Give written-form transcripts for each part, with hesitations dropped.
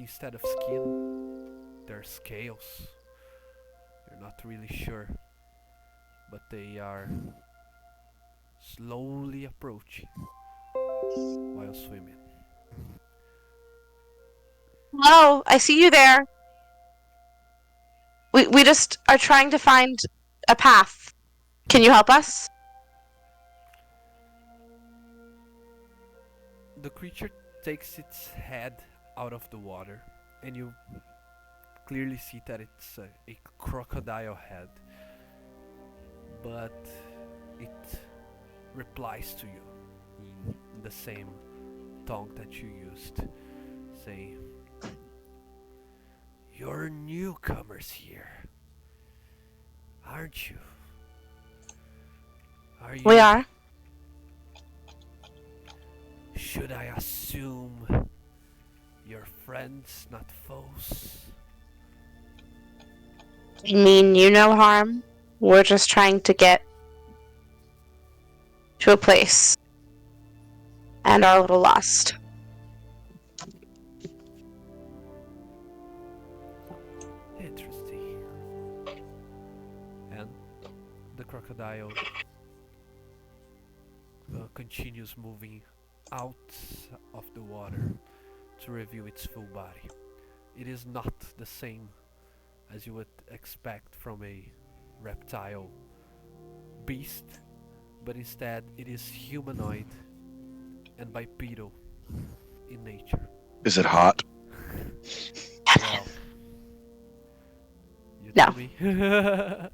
instead of skin, they're scales. You're not really sure, but they are slowly approaching while swimming. Hello, I see you there. We just are trying to find a path. Can you help us? The creature takes its head out of the water, and you clearly see that it's a crocodile head, but it replies to you in the same tongue that you used, saying, "You're newcomers here, aren't you? Are We you? are. Should I assume you're friends, not foes?" We mean you no harm. We're just trying to get to a place and are a little lost. Interesting. And the crocodile continues moving out of the water to reveal its full body. It is not the same as you would expect from a reptile beast, but instead it is humanoid and bipedal in nature. Is it hot? Well, you No. tell me. I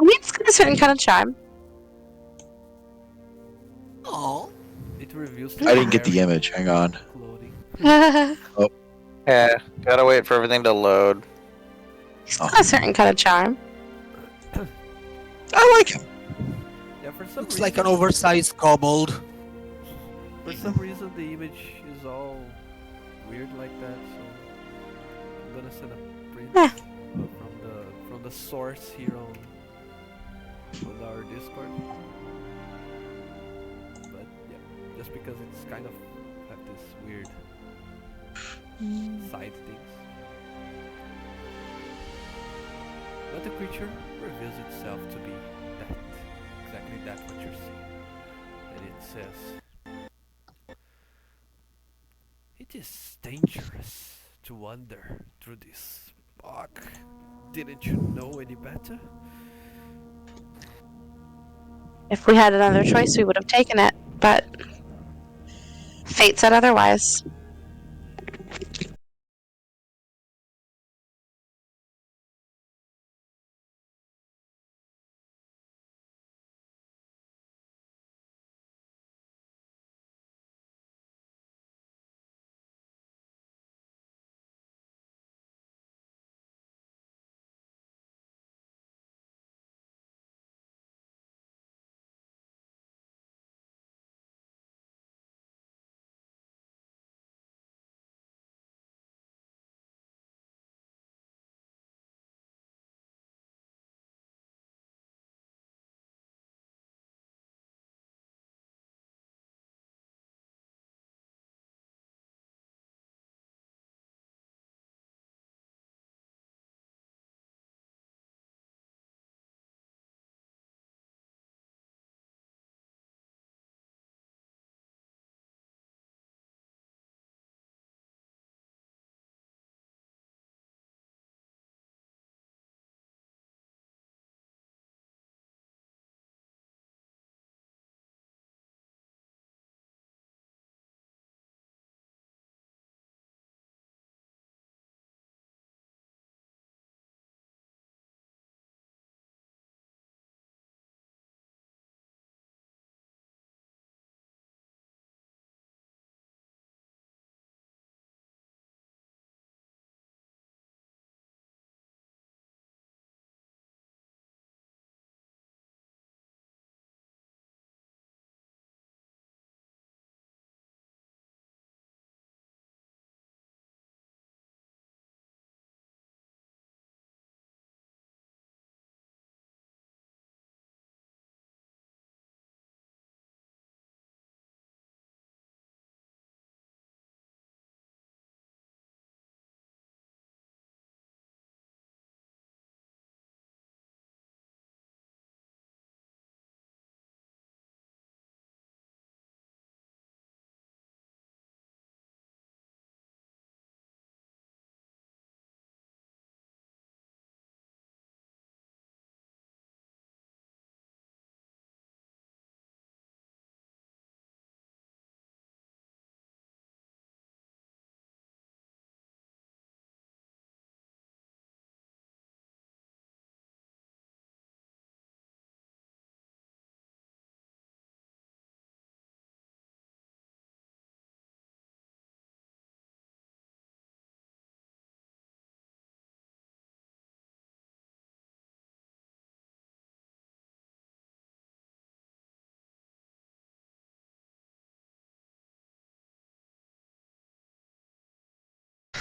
mean, it's got a certain kind of charm. Oh. It reveals I didn't get the image. Hang on. clothing. Yeah, gotta wait for everything to load. He's got a certain kind of charm. I like him. Yeah, for some Looks reason, like an oversized kobold. for some reason the image is all weird like that, so I'm gonna send a print Eh. from the source here on our Discord. But yeah, just because it's kind of have this weird side things. But the creature reveals itself to be that, exactly that what you're seeing. And it says, "It is dangerous to wander through this bog. Didn't you know any better?" If we had another choice, we would have taken it, but fate said otherwise.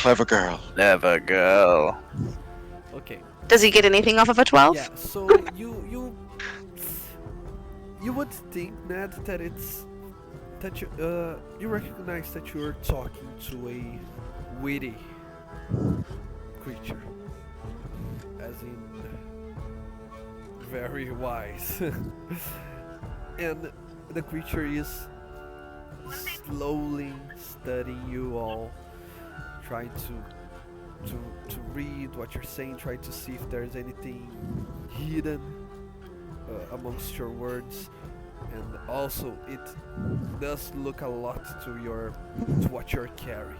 Clever girl. Never go. Okay. Does he get anything off of a 12? Yeah. So you would think, Ned, that you recognize that you're talking to a witty creature, as in very wise, and the creature is slowly studying you all, trying to read what you're saying, trying to see if there's anything hidden amongst your words, and also it does look a lot to what you're carrying.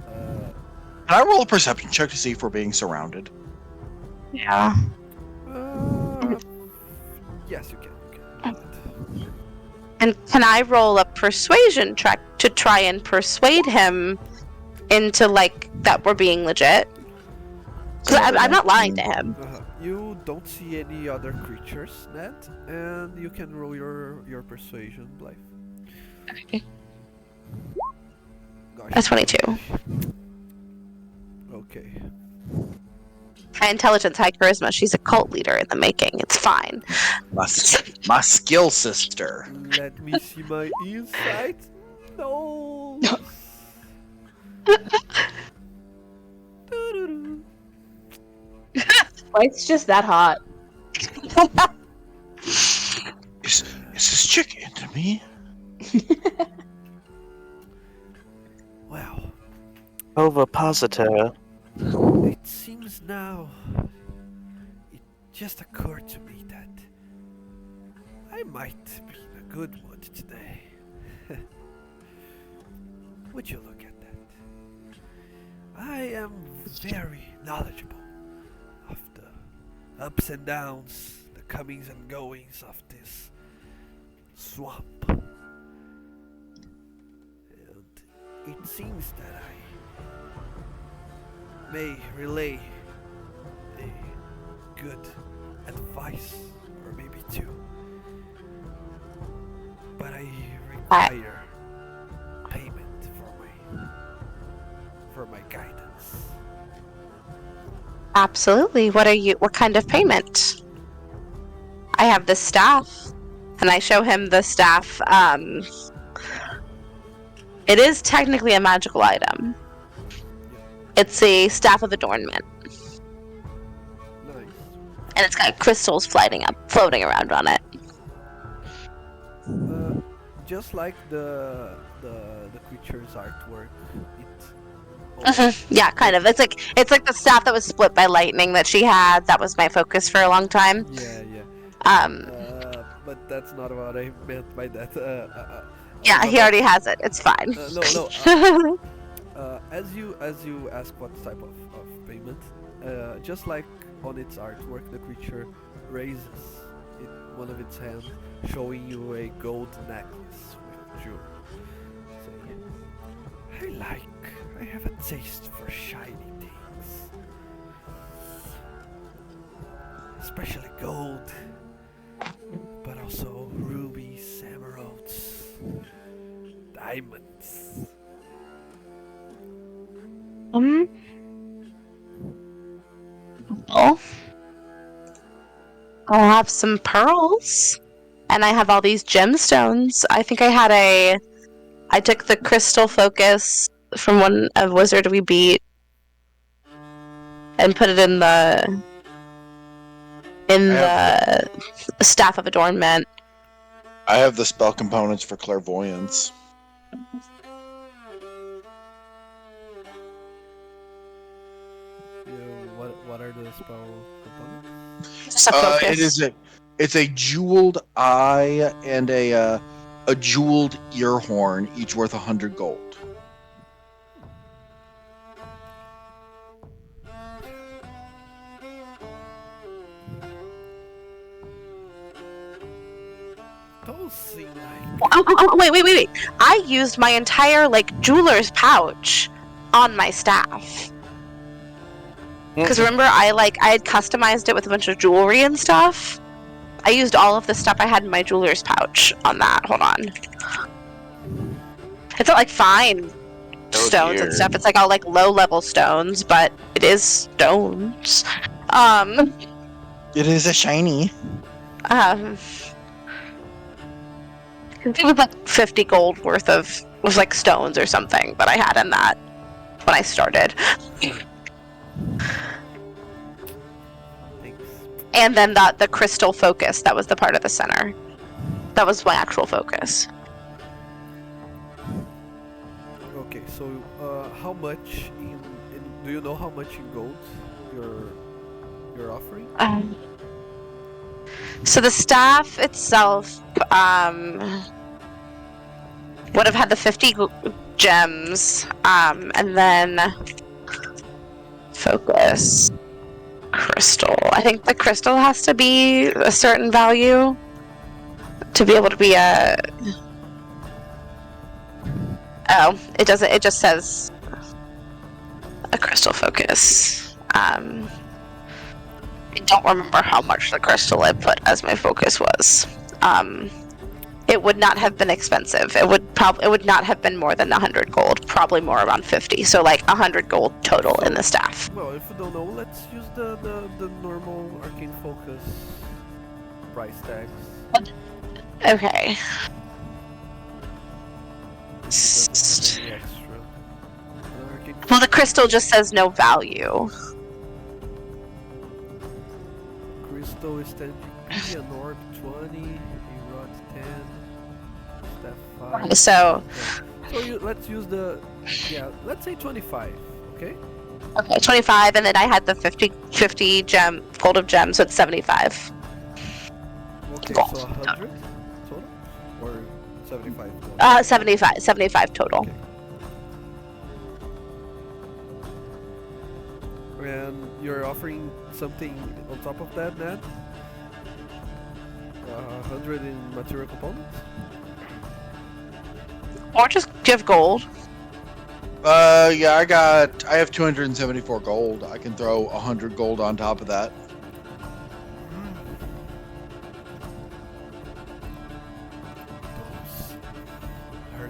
Can I roll a perception check to see if we're being surrounded? Yeah. Yes, you can. And can I roll a persuasion check to try and persuade him into, like, that we're being legit? Because I'm not lying to him. You don't see any other creatures, Ned, and you can roll your persuasion, Blythe. Okay. Gosh. That's 22. Okay. High intelligence, high charisma. She's a cult leader in the making. It's fine. My skill sister. Let me see my insight. No. Doo-doo-doo. Blythe's just that hot. Is this chick into me? Well, Ovipositor. it seems now it just occurred to me that I might be a good one today. Would you look at that? I am very knowledgeable of the ups and downs, the comings and goings of this swamp. And it seems that I may relay a good advice, or maybe two. But I require payment for my guidance. Absolutely. What kind of payment? I have the staff, and I show him the staff. It is technically a magical item. It's a staff of adornment, Nice. and it's got crystals floating around on it. Just like the creature's artwork, Yeah, kind of. It's like the staff that was split by lightning that she had. That was my focus for a long time. yeah. But that's not what I meant by that. Yeah, he already has it. It's fine. No. As you ask what type of payment, just like on its artwork, the creature raises one of its hands, showing you a gold necklace with jewelry. Saying, I have a taste for shiny things, especially gold, but also rubies, emeralds, diamonds. Well, I'll have some pearls, and I have all these gemstones. I think I took the crystal focus from a wizard we beat and put it in the staff of adornment. I have the spell components for clairvoyance. What are the spell components? Just a focus. It's a jeweled eye and a jeweled ear horn, each worth 100 gold. Those seem like Wait. I used my entire, jeweler's pouch on my staff. Because remember, I had customized it with a bunch of jewelry and stuff. I used all of the stuff I had in my jeweler's pouch on that. Hold on. It's not, fine. stones and dear. stuff. It's like all like low level stones, but it is stones. It is a shiny. Um, it was like 50 gold worth of was like stones or something that I had in that when I started. Thanks. And then the crystal focus, that was the part of the center. That was my actual focus. Okay, so how much in do you know how much in gold you're offering? So the staff itself would have had the 50 gems, and then focus crystal. I think the crystal has to be a certain value to be able to be a. Oh, it doesn't. It just says a crystal focus. I don't remember how much the crystal I put as my focus was. It would not have been expensive. It would not have been more than 100 gold. Probably more around 50. So like 100 gold total in the staff. Well, if you don't know, let's use the normal arcane focus price tags. Okay. Doesn't have any extra. Arcane Well, the crystal just says no value. crystal is 10 GP, an orb 20, a rod 10, staff 5. So, So let's use let's say 25, okay? okay, 25, and then I had the 50 gem gold of gems, so it's 75. Okay, Gold. so 100 total? Or 75 total? 75 total. Okay. And you're offering something on top of that, Ned? 100 in material components? Or just give gold. Yeah, I have 274 gold. I can throw 100 gold on top of that. Those are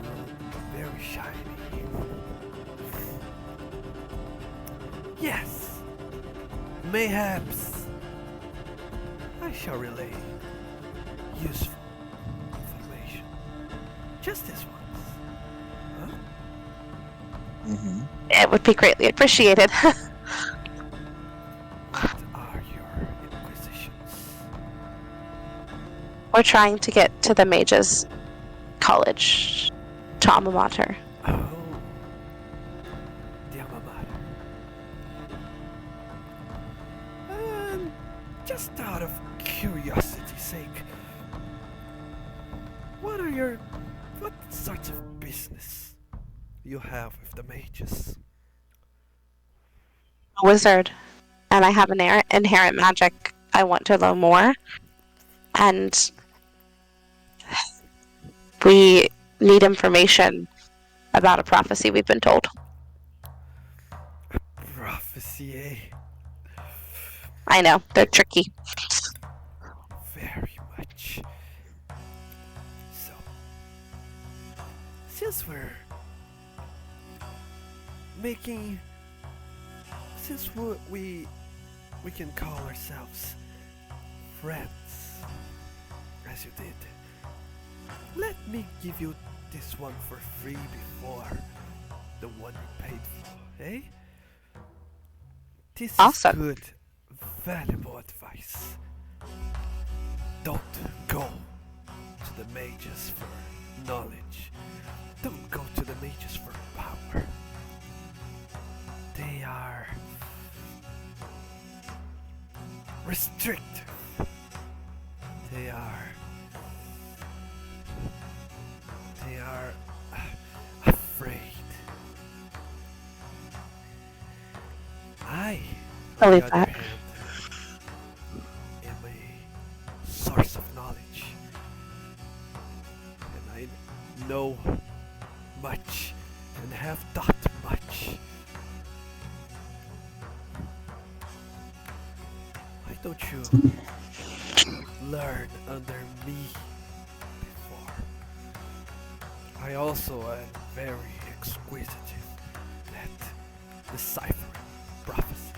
very shiny. Yes! Mayhaps I shall relay useful information. Just this once. Huh? Mm-hmm. It would be greatly appreciated. What are your inquisitions? We're trying to get to the mage's college, to alma mater. Oh, the alma mater. Just out of curiosity's sake, what sorts of business you have with the mages? A wizard, and I have an inherent magic. I want to learn more, and we need information about a prophecy we've been told. Prophecy, eh? I know, they're tricky. Very much. So, since we're making, since we can call ourselves friends, as you did, let me give you this one for free before the one you paid for, eh? This Awesome. is good, valuable advice. Don't go to the mages for knowledge. Don't go to the mages for power. They are restrictive. They are afraid. I, on Believe the other that. hand, am a source of knowledge. And I know much and have taught much. Why don't you learn under me before? I also am very exquisitive deciphering prophecies.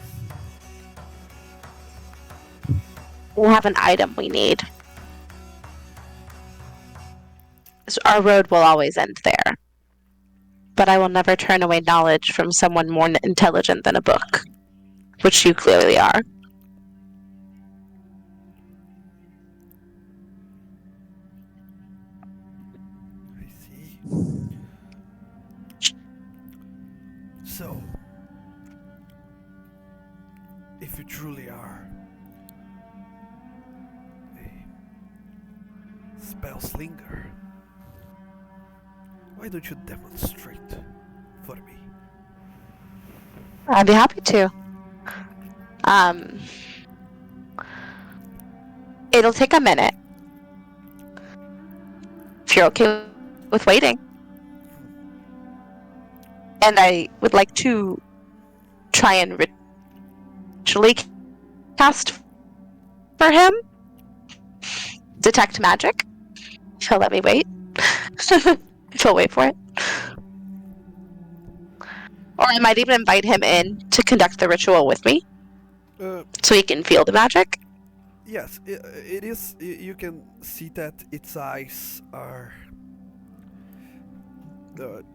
We have an item we need. So our road will always end there. But I will never turn away knowledge from someone more intelligent than a book, which you clearly are. I see. So, if you truly are a spell slinger, why don't you demonstrate for me? I'd be happy to. It'll take a minute. If you're okay with waiting. And I would like to try and ritually cast for him. Detect magic. If he'll let me wait. If he'll wait for it. Or I might even invite him in to conduct the ritual with me. So he can feel the magic. Yes, it is. You can see that its eyes are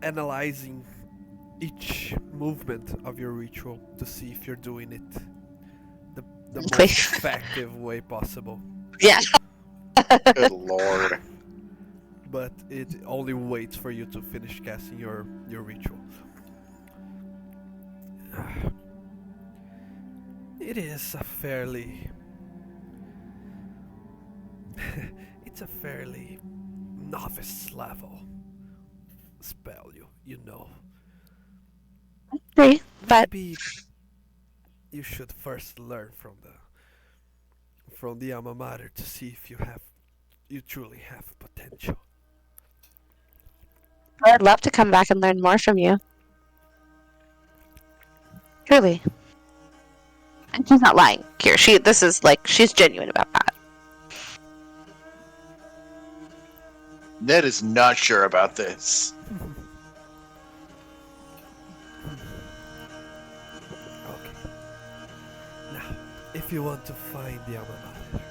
analyzing each movement of your ritual to see if you're doing it the most effective way possible. Yeah. Good lord. But it only waits for you to finish casting your ritual. It is a fairly it's a fairly novice level spell, you know. Okay, but Maybe you should first learn from the alma mater to see if you truly have potential. I'd love to come back and learn more from you. Truly. And she's not lying here. She's genuine about that. Ned is not sure about this. Okay. Now, if you want to find the alma mater,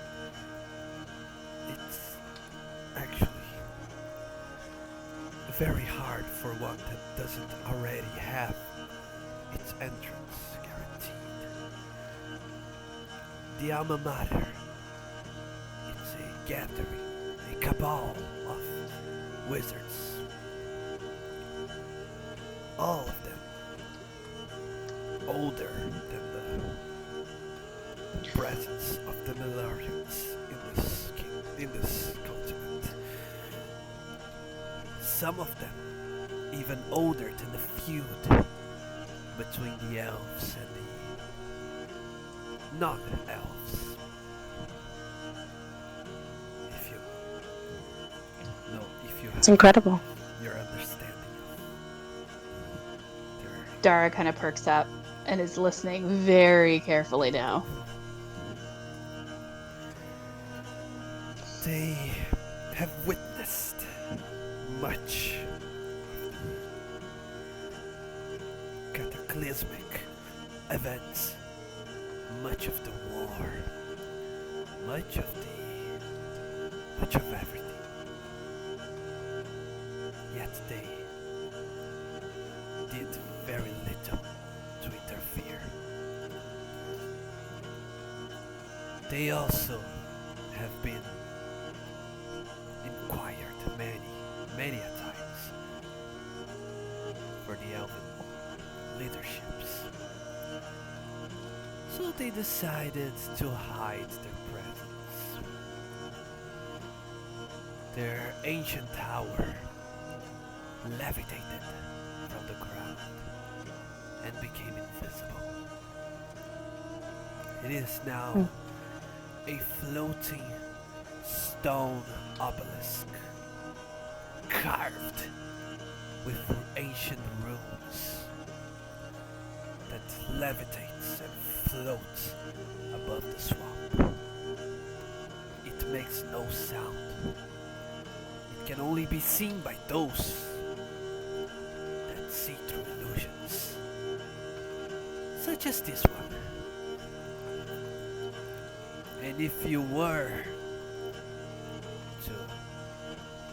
it's actually very hard for one that doesn't already have its entrance guaranteed. The alma mater, it's a gathering, a cabal of wizards. All of them older than the presence of the Milarians in this continent. Some of them even older than the feud between the elves and the non-elves. If you It's have incredible. your understanding of their Dara kind of perks up and is listening very carefully now. They have witnessed much cataclysmic events, much of the war, much of everything. Yet they did very little to interfere. They also have been inquired many a times for the elven leaderships. So they decided to hide their presence. Their ancient tower levitated from the ground and became invisible. It is now a floating stone obelisk carved with ancient runes that levitates and floats above the swamp. It makes no sound. It can only be seen by those that see through illusions. such as this one. And if you were to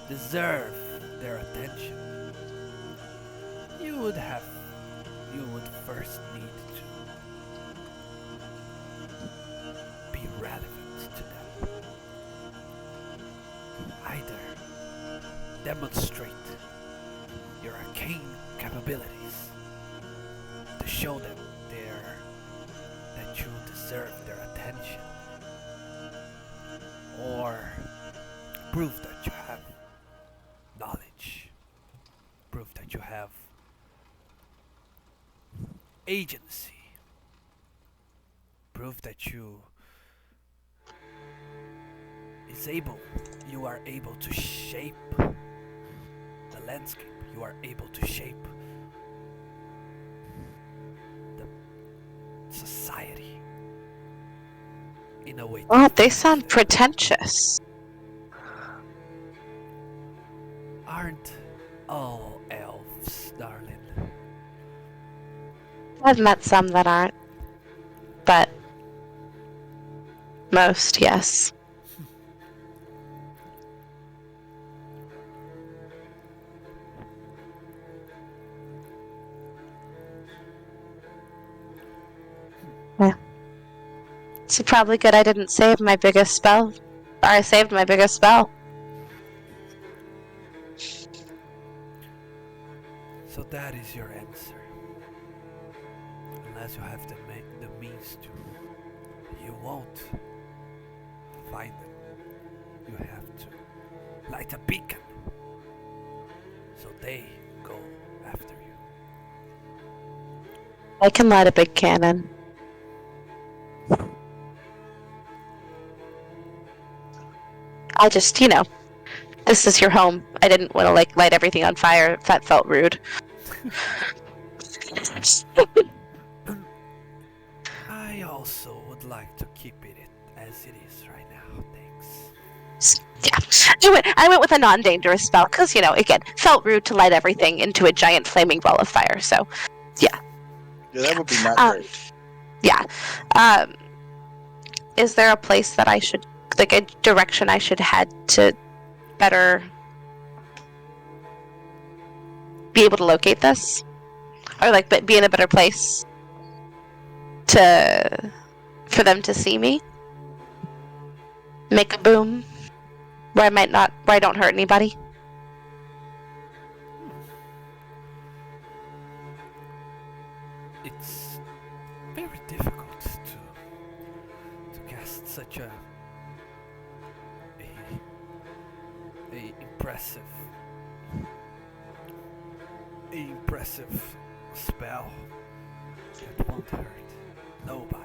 deserve their attention, you would first need to be relevant to them. Either demonstrate your arcane capabilities to show them that you deserve their attention, or prove that you have knowledge, prove that you have agency, prove that you are able to shape the landscape, you are able to shape the society in a way. Oh, they sound pretentious. Aren't all elves, darling? I've met some that aren't, but most, yes. Yeah. It's probably good I didn't save my biggest spell. Or I saved my biggest spell. So that is your answer. Unless you have the means to, you won't find them. You have to light a beacon so they go after you. I can light a big cannon. I just, this is your home. I didn't want to light everything on fire. That felt rude. I also would like to keep it as it is right now, thanks. Yeah, I went with a non-dangerous spell because, again, felt rude to light everything into a giant flaming ball of fire. So, yeah. Yeah, that would be not great. Yeah. Is there a place that I should, a direction I should head to better be able to locate this? Or, be in a better place for them to see me? Make a boom where I don't hurt anybody? It's very difficult to cast such a impressive spell that won't hurt nobody.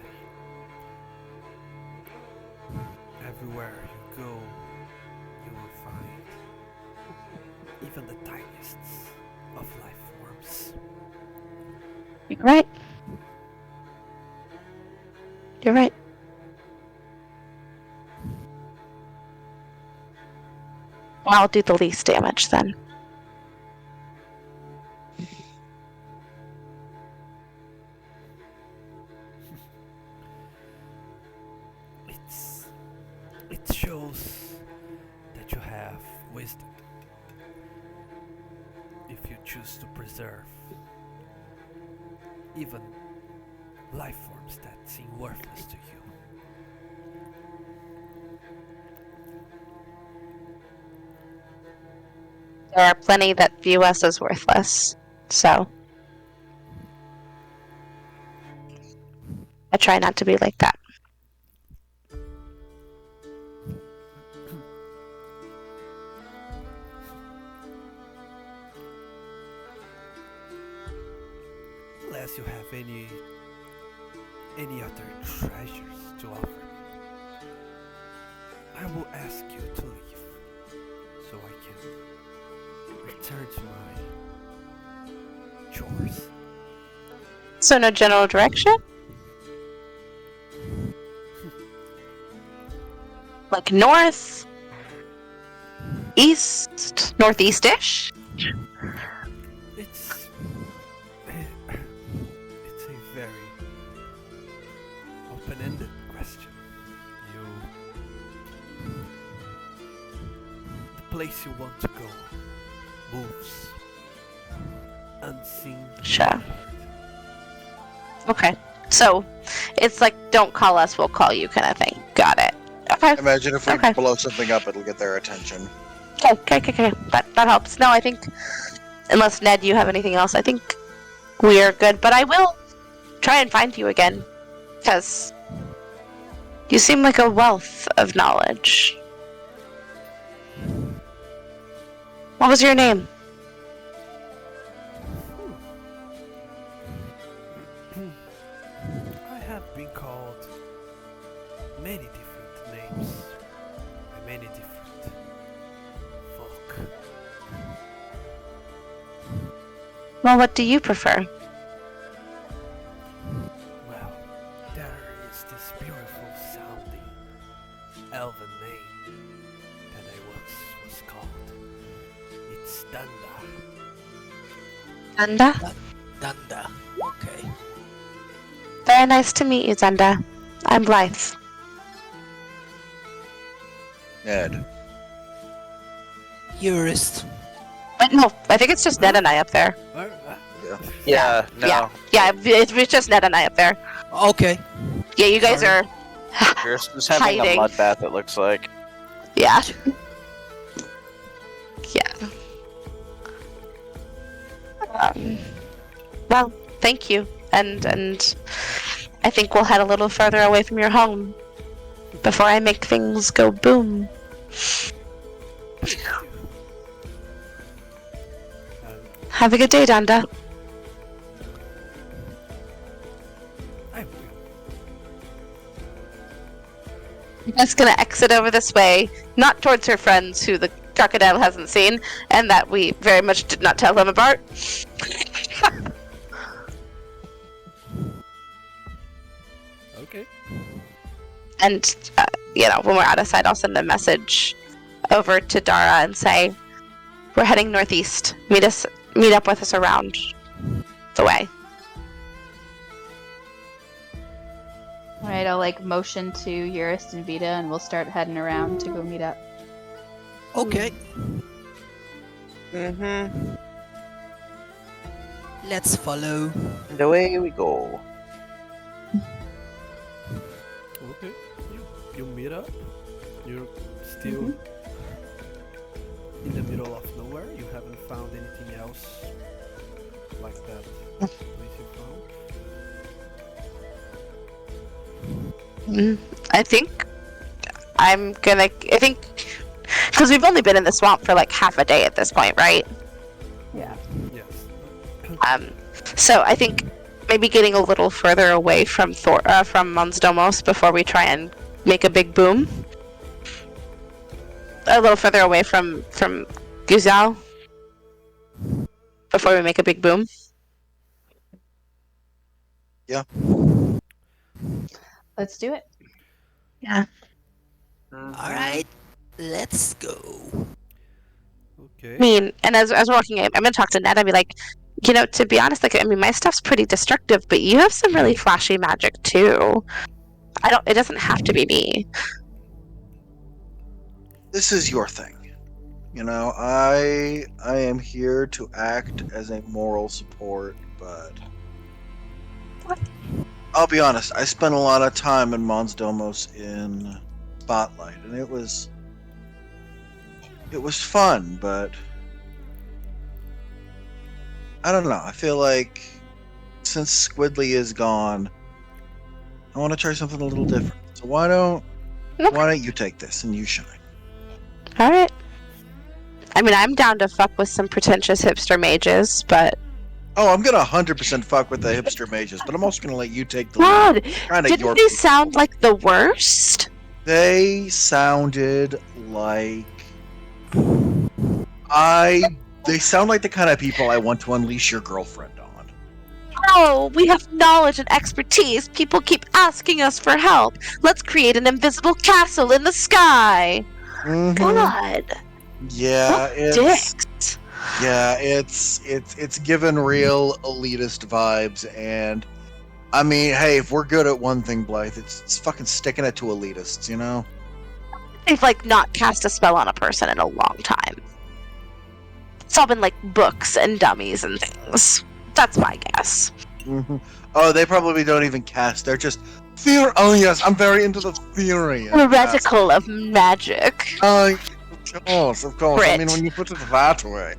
Everywhere you go, you will find even the tiniest of life forms. You're right. You're right. Well, I'll do the least damage then. It shows that you have wisdom if you choose to preserve even life forms that seem worthless to you. There are plenty that view us as worthless, so I try not to be like that. Unless you have any other treasures to offer me, I will ask you to leave so I can return to my chores. So no general direction? Like north? East? Northeast-ish? It's a very open-ended question. The place you want to go moves unseen. Sure. Unheard. Okay. So, it's like, don't call us, we'll call you kind of thing. Got it. Okay. Imagine if we Okay. blow something up, it'll get their attention. Okay. That helps. No, I think, unless Ned, you have anything else, I think we are good. But I will try and find you again, because you seem like a wealth of knowledge. What was your name? I have been called many different names by many different folk. Well, what do you prefer? Well, there is this beautiful sounding elven name that I once was called. It's Danda. Zanda? Danda. Okay. Very nice to meet you, Zanda. I'm Blythe. Ned. Urist. But no, I think it's just Ned and I up there. Yeah, no. Yeah, it's just Ned and I up there. Okay. Yeah, you guys Sorry. are. You're just having Hiding. a mud bath, it looks like. Yeah. Yeah. Well, thank you, and I think we'll head a little further away from your home before I make things go boom. Have a good day, Danda. I will. I'm just gonna exit over this way, not towards her friends who the crocodile hasn't seen, and that we very much did not tell them about. Okay. And, when we're out of sight, I'll send a message over to Dara and say, we're heading northeast. Meet up with us around the way. Alright, I'll motion to Urist and Vita and we'll start heading around to go meet up. Okay. Mm-hmm. Let's follow. And away we go. Okay. You meet up. You're still in the middle of nowhere. You haven't found anything else like that place you found. I think because we've only been in the swamp for half a day at this point, right? Yeah. Yes. So I think maybe getting a little further away from Mons Domos before we try and make a big boom. A little further away from Guzal before we make a big boom. Yeah. Let's do it. Yeah. Alright. Let's go. Okay. I mean, and as we're walking, I'm gonna talk to Ned. I'd be like, to be honest, my stuff's pretty destructive, but you have some really flashy magic too. It doesn't have to be me. This is your thing. I am here to act as a moral support, but What? I'll be honest, I spent a lot of time in Mons Domos in Spotlight, and it was fun, but I don't know. I feel like since Squidly is gone, I want to try something a little different. So why don't you take this and you shine? All right. I mean, I'm down to fuck with some pretentious hipster mages, but Oh, I'm gonna 100% fuck with the hipster mages, but I'm also gonna let you take the lead. God, Kinda didn't your they people. sound like the worst? They sounded like they sound like the kind of people I want to unleash your girlfriend on. Oh, we have knowledge and expertise. People keep asking us for help. Let's create an invisible castle in the sky. Mhm. God, Yeah, what it's dicks. yeah, it's given real elitist vibes, and I mean, hey, if we're good at one thing, Blythe, it's fucking sticking it to elitists, you know? They've like not cast a spell on a person in a long time. It's all been like books and dummies and things. That's my guess. Mm-hmm. Oh, they probably don't even cast. They're just theory. Oh yes, I'm very into the theory. Theoretical of magic. Of course. I mean, Crit. when you put it that way.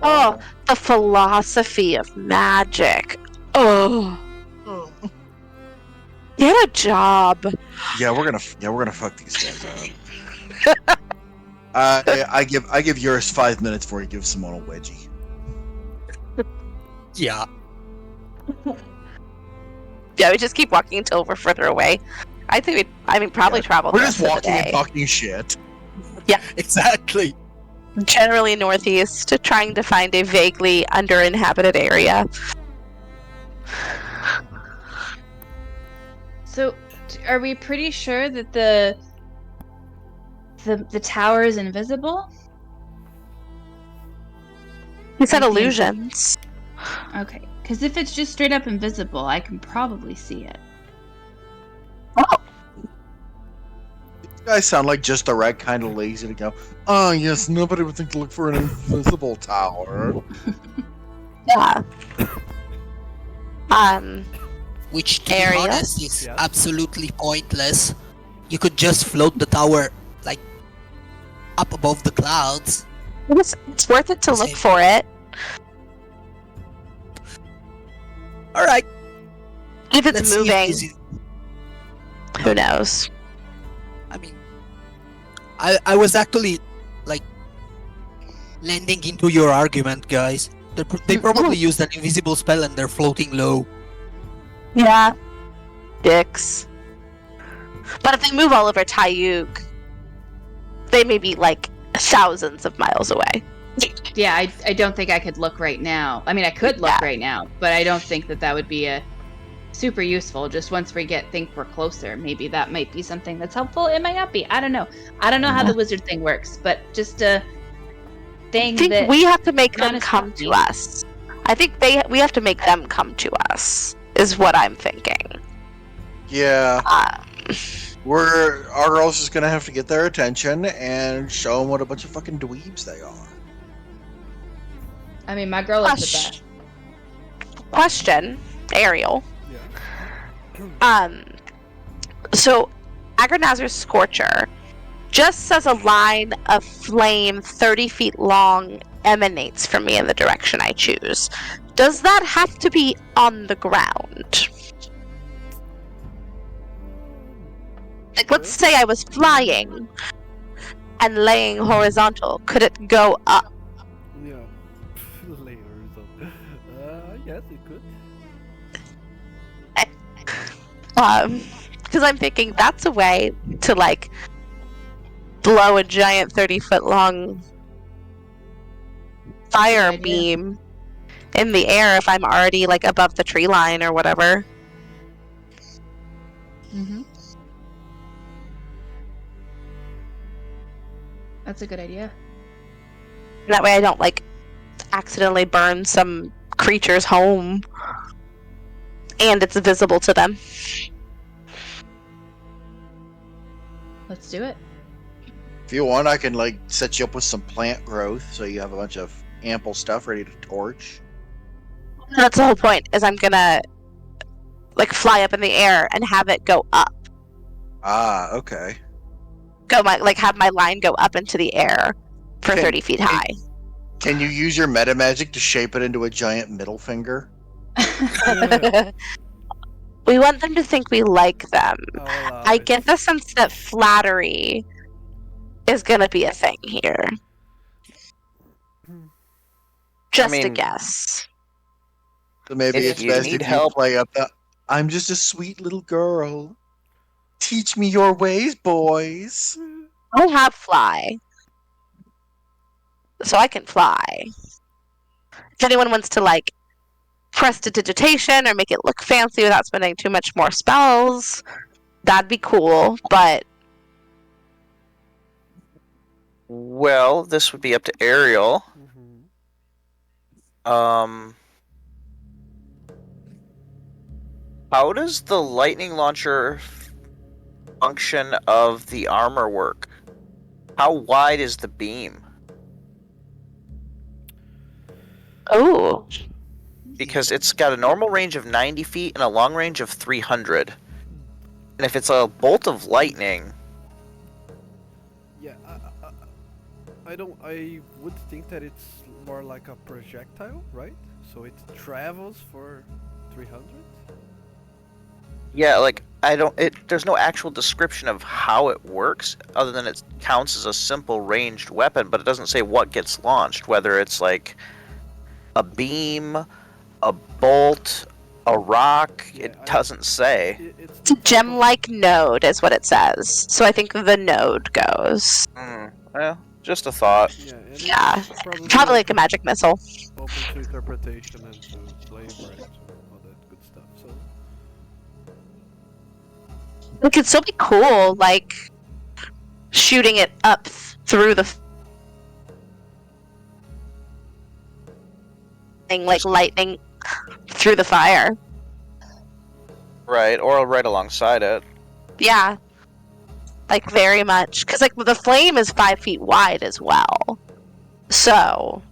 Oh, the philosophy of magic. Oh, get a job. Yeah, we're gonna fuck these guys up. I give Urist 5 minutes before he gives someone a wedgie. Yeah. Yeah, we just keep walking until we're further away. I think probably travel. We're the just rest of the walking and day. talking shit. Exactly. Generally northeast, trying to find a vaguely underinhabited area. So, are we pretty sure that the tower is invisible? He said Like the illusions. Okay, because if it's just straight up invisible, I can probably see it. You guys sound like just the right kind of lazy to go, oh yes, nobody would think to look for an invisible tower. Yeah. Which, to be Area? honest, is Yeah. absolutely pointless. You could just float the tower, like, up above the clouds. It's worth it to look Same. for it. Alright, If it's let's see if moving, this is- who knows? I mean, I was actually, like, lending into your argument, guys. They probably used an invisible spell and they're floating low. Yeah. Dicks. But if they move all over Tayug, they may be like thousands of miles away. Yeah, I don't think I could look right now. I mean, I could look Yeah. right now, but I don't think that would be a super useful. Just once we think we're closer, maybe that might be something that's helpful. It might not be. I don't know. I don't know how the wizard thing works, but just a thing I think that we have to make them honest come with to me. us. I think we have to make them come to us, is what I'm thinking. Yeah, Um, our girl's just gonna have to get their attention and show them what a bunch of fucking dweebs they are. I mean, my girl is the best. Question, Ariel. Yeah. So Agranazar's Scorcher, just as a line of flame 30 feet long emanates from me in the direction I choose, does that have to be on the ground? Like, let's say I was flying and laying horizontal. Could it go up? Yeah. Later, so. Yes, it could. Because I'm thinking that's a way to, like, blow a giant 30-foot long fire Good idea. beam in the air if I'm already, like, above the tree line or whatever. Mm-hmm. That's a good idea. That way I don't, like, accidentally burn some creature's home. And it's visible to them. Let's do it. If you want, I can like set you up with some plant growth so you have a bunch of ample stuff ready to torch. That's the whole point, is I'm gonna, like, fly up in the air and have it go up. Ah, okay. Have my line go up into the air for 30 feet high. Can you use your meta magic to shape it into a giant middle finger? We want them to think we like them. I'll allow I it. get the sense that flattery is gonna be a thing here. Just a mean- guess. So maybe If it's you best need if you help- play up the I'm just a sweet little girl. Teach me your ways, boys. I have fly. So I can fly. If anyone wants to, like, prestidigitation or make it look fancy without spending too much more spells, that'd be cool, but Well, this would be up to Ariel. Mhm. How does the lightning launcher function of the armor work? How wide is the beam? Oh. Because it's got a normal range of 90 feet and a long range of 300. And if it's a bolt of lightning, Yeah, I would think that it's more like a projectile, right? So it travels for 300. yeah, like there's no actual description of how it works other than it counts as a simple ranged weapon, but it doesn't say what gets launched, whether it's like a beam, a bolt, a rock. Yeah, It doesn't say. It's It's a the type of- gem-like node, is what it says. So I think the node goes. Well, just a thought. Yeah, and Yeah, it's probably like a magic missile. open to interpretation and to flavor and to all that good stuff. So It could still be cool, like shooting it up through the thing, like lightning through the fire. Right, or right alongside it. Yeah, like very much, because like the flame is 5 feet wide as well. So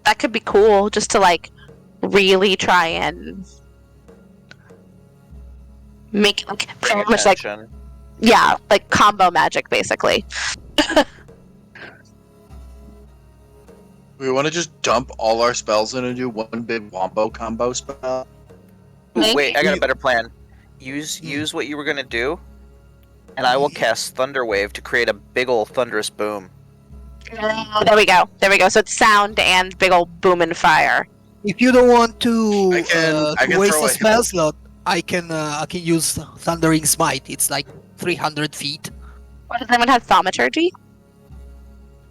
that could be cool, just to like really try and make it like Bring pretty much like attention. yeah, like combo magic basically. We want to just dump all our spells in and do one big wombo combo spell. Ooh, wait, I got a You- better plan. Use what you were gonna do, and I will cast Thunder Wave to create a big ol' thunderous boom. There we go. There we go. So it's sound and big old boom and fire. If you don't want to, I can to waste throw a a spell slot, I can use Thundering Smite. It's like 300 feet. What does anyone have thaumaturgy?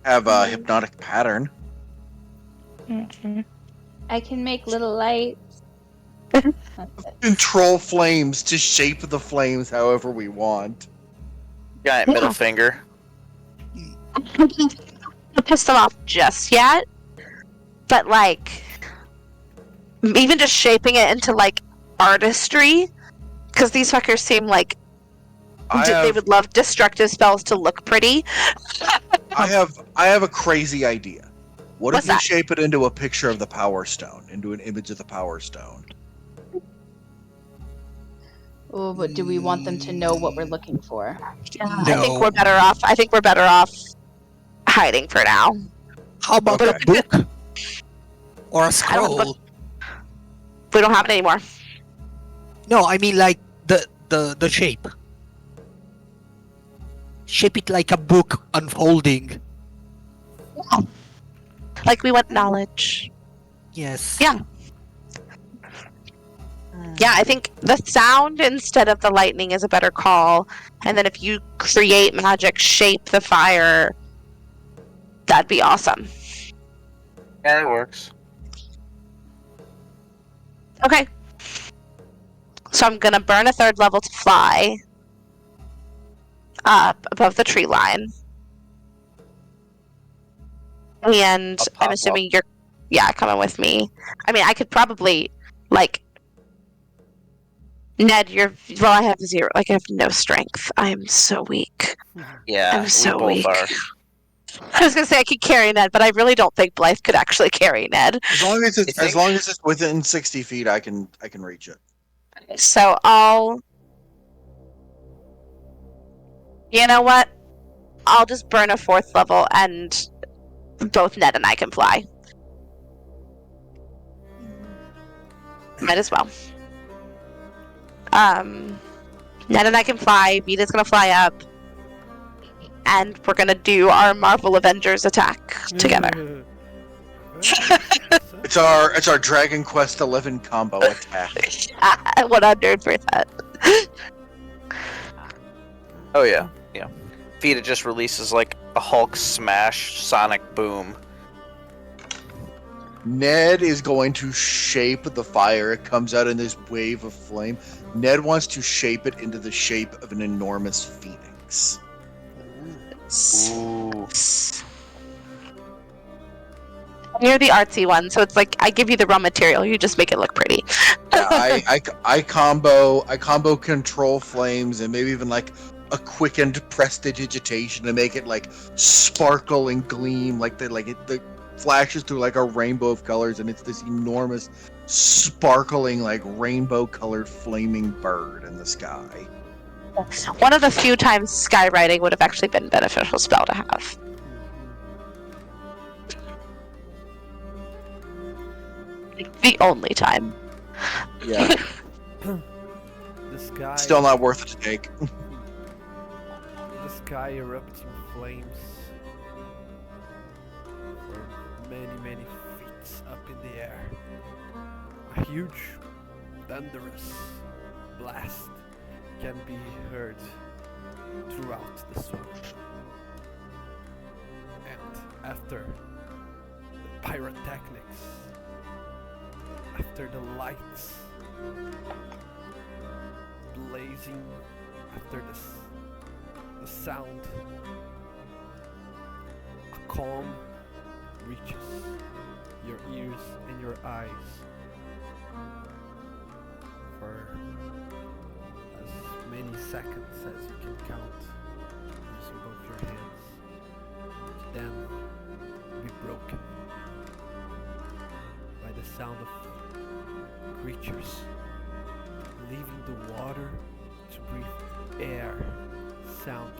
Have a hypnotic pattern. I can make little lights. Control flames to shape the flames however we want. Giant Yeah. middle finger. I can't piss them off just yet, but like even just shaping it into like artistry, because these fuckers seem like they would love destructive spells to look pretty. I have a crazy idea. What What's if we that? shape it into a picture of the Power Stone, into an image of the Power Stone? Oh, but do we want them to know what we're looking for? I think No. we're better off. I think we're better off hiding for now. How about a Okay. book or a I don't scroll? have We don't have it anymore. No, I mean like the shape. Shape it like a book unfolding. Like we want knowledge. Yes. Yeah. Yeah, I think the sound instead of the lightning is a better call. And then if you create magic, shape the fire, that'd be awesome. Yeah, it works. Okay. So I'm gonna burn a 3rd level to fly up above the tree line. And I'll pop I'm assuming you're coming with me. I mean, I could probably like Ned, I have 0, like I have no strength. I am so weak. Yeah, I'm so we both weak. are. I was gonna say I could carry Ned, but I really don't think Blythe could actually carry Ned. As long as it's I think- within 60 feet, I can reach it. So you know what? I'll just burn a 4th level and both Ned and I can fly. Might as well. Ned and I can fly. Vita's gonna fly up. And we're gonna do our Marvel Avengers attack together. It's our Dragon Quest 11 combo attack. 100%. Oh yeah, yeah. Vita just releases like a Hulk smash sonic boom. Ned is going to shape the fire. It comes out in this wave of flame. Ned wants to shape it into the shape of an enormous phoenix. Ooh. You're the artsy one, so it's like I give you the raw material, you just make it look pretty. Yeah, I combo control flames and maybe even like a quickened prestidigitation to make it like sparkle and gleam like the flashes through like a rainbow of colors, and it's this enormous sparkling like rainbow colored flaming bird in the sky. One of the few times skywriting would have actually been a beneficial spell to have. The only time. Yeah, The sky. still not worth it to take. The sky erupts in flames for many feet up in the air. A huge, thunderous blast can be heard throughout the swamp. And after the pyrotechnics, after the lights blazing, after the sound, a calm reaches your ears and your eyes for as many seconds as you can count using both your hands, to then be broken by the sound of creatures leaving the water to breathe air soundly.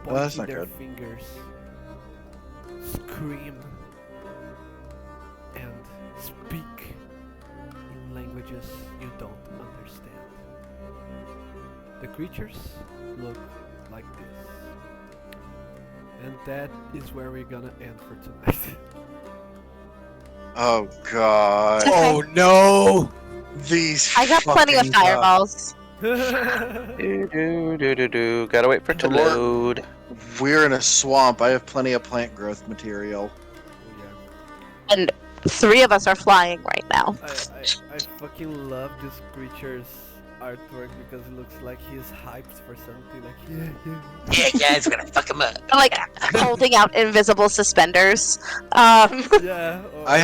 Well, that's Pointing not their good. fingers, scream, and speak in languages you don't understand. The creatures look like this. And that is where we're gonna end for tonight. Oh god, Oh no! these. I got plenty of fucking fireballs. Gotta wait for it to Lord. load. We're in a swamp. I have plenty of plant growth material. And 3 of us are flying right now. I fucking love this creature's artwork because it looks like he's hyped for something. Like Yeah, guys, we're gonna fuck him up. Like holding out invisible suspenders. yeah. Oh I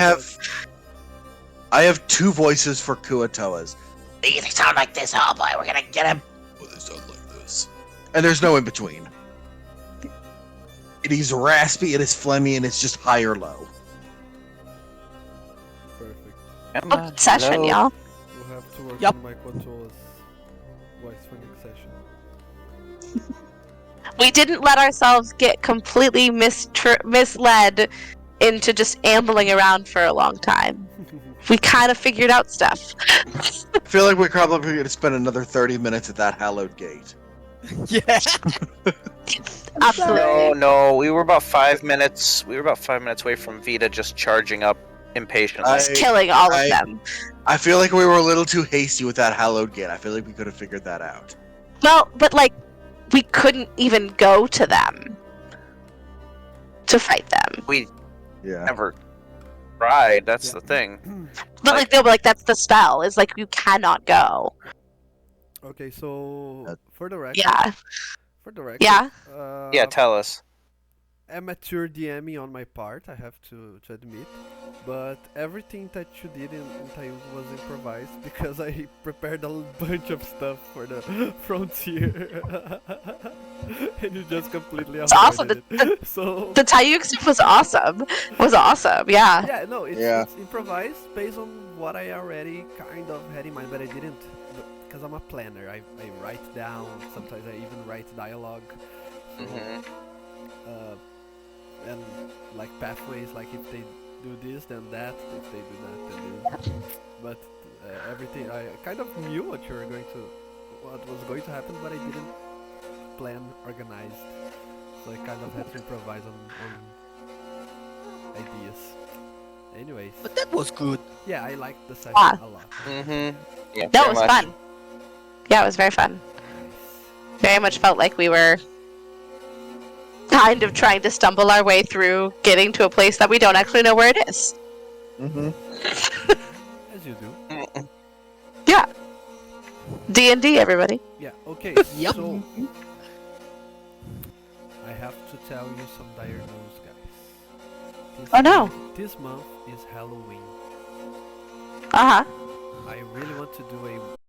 my have 2 voices for Kuatoas. They sound like this, oh boy, we're gonna get him. Oh, they sound like this. And there's no in between. It is raspy, it is phlegmy, and it's just high or low. God. Perfect. Obsession, y'all. We'll have to work Yup. on my Quatola's voice for next session. We didn't let ourselves get completely misled into just ambling around for a long time. We kind of figured out stuff. I feel like we're probably going to spend another 30 minutes at that hallowed gate. Yeah. Absolutely. No, we were about 5 minutes. We were about 5 minutes away from Vita just charging up impatiently. I- Killing all I- of them. I feel like we were a little too hasty with that hallowed gate. I feel like we could have figured that out. Well, but like, we couldn't even go to them to fight them. We Yeah. never tried. That's Yeah. the thing. But like, no, but like that's the spell. Is like you cannot go. Okay, so Uh, for the record, Yeah. Yeah. Yeah, tell us. amateur DMing on my part, I have to admit, but everything that you did in Tayug was improvised because I prepared a bunch of stuff for the frontier, and you just completely It's awesome. avoided it. So The Tayug stuff was awesome. Was awesome. Yeah. yeah, no, Yeah. it's improvised based on what I already kind of had in mind, but I didn't, because I'm a planner. I write down. Sometimes I even write dialogue. So, Mhm. and like pathways, like if they do this then that, if they do that then this. But everything, I kind of knew what was going to happen, but I didn't plan organized, so I kind of had to improvise on ideas. Anyways, But that was good. yeah, I liked the session Ah. a lot. Yeah, That very was much. fun. Yeah, it was very fun. Very much felt like we were kind of trying to stumble our way through getting to a place that we don't actually know where it is. Mm-hmm. As you do. Yeah. D&D, everybody. Yeah, okay, Yep. so I have to tell you some dire news, guys. Oh, no. This month is Halloween. Uh huh. I really want to do a